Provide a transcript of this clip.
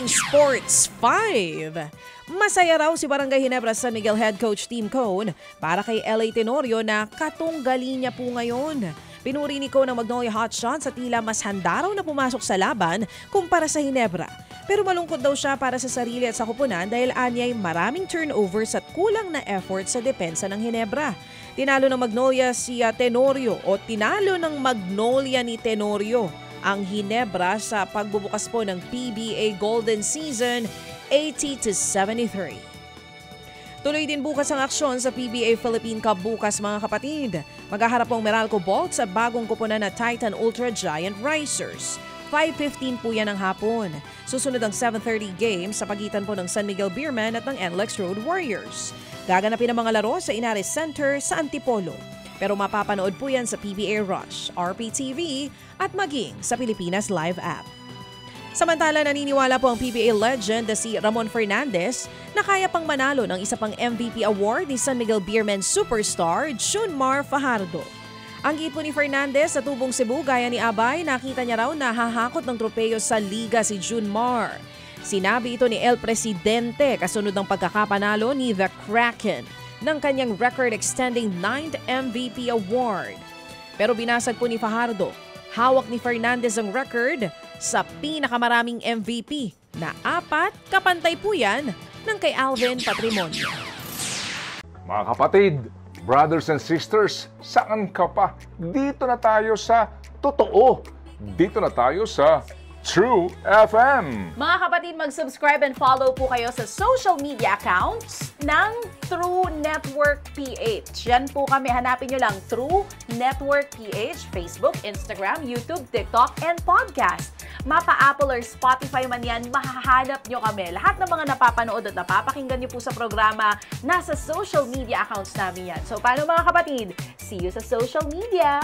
Sports 5. Masaya raw si Barangay Ginebra San Miguel head coach Tim Cone para kay LA Tenorio na katunggali niya po ngayon. Pinuri ni Cone ang Magnolia Hotshot sa tila mas handa raw na pumasok sa laban kumpara sa Ginebra. Pero malungkot daw siya para sa sarili at sa kupunan dahil anyay maraming turnovers at kulang na effort sa depensa ng Ginebra. Tinalo ng Magnolia si Tenorio o tinalo ng Magnolia ni Tenorio ang Ginebra sa pagbubukas po ng PBA Golden Season 80-73. Tuloy din bukas ang aksyon sa PBA Philippine Cup bukas mga kapatid. Maghaharap ang Meralco Bolts sa bagong kupunan na Titan Ultra Giant Risers. 5:15 po yan ng hapon. Susunod ang 7:30 game sa pagitan po ng San Miguel Beermen at ng NLEX Road Warriors. Gaganapin ang mga laro sa Inares Center sa Antipolo. Pero mapapanood po yan sa PBA Rush, RPTV at maging sa Pilipinas Live app. Samantala, naniniwala po ang PBA legend na si Ramon Fernandez na kaya pang manalo ng isa pang MVP award ni San Miguel Beermen superstar Junmar Fajardo. Ang git po ni Fernandez sa Tubong Cebu gaya ni Abay, nakita niya raw na hahakot ng tropeyo sa liga si Junmar. Sinabi ito ni El Presidente kasunod ng pagkakapanalo ni The Kraken ng kanyang record-extending 9th MVP award. Pero binasag po ni Fajardo, hawak ni Fernandez ang record sa pinakamaraming MVP na 4, kapantay po yan ng kay Alvin Patrimonio. Mga kapatid, brothers and sisters, saan ka pa? Dito na tayo sa totoo. Dito na tayo sa True FM. Mga kapatid, mag-subscribe and follow po kayo sa social media accounts ng True Network PH. Yan po kami, hanapin nyo lang True Network PH, Facebook, Instagram, YouTube, TikTok, and podcast. Mapa Apple or Spotify man yan, mahahanap nyo kami. Lahat ng mga napapanood at napapakinggan nyo po sa programa, nasa social media accounts namin yan. So paano mga kapatid? See you sa social media!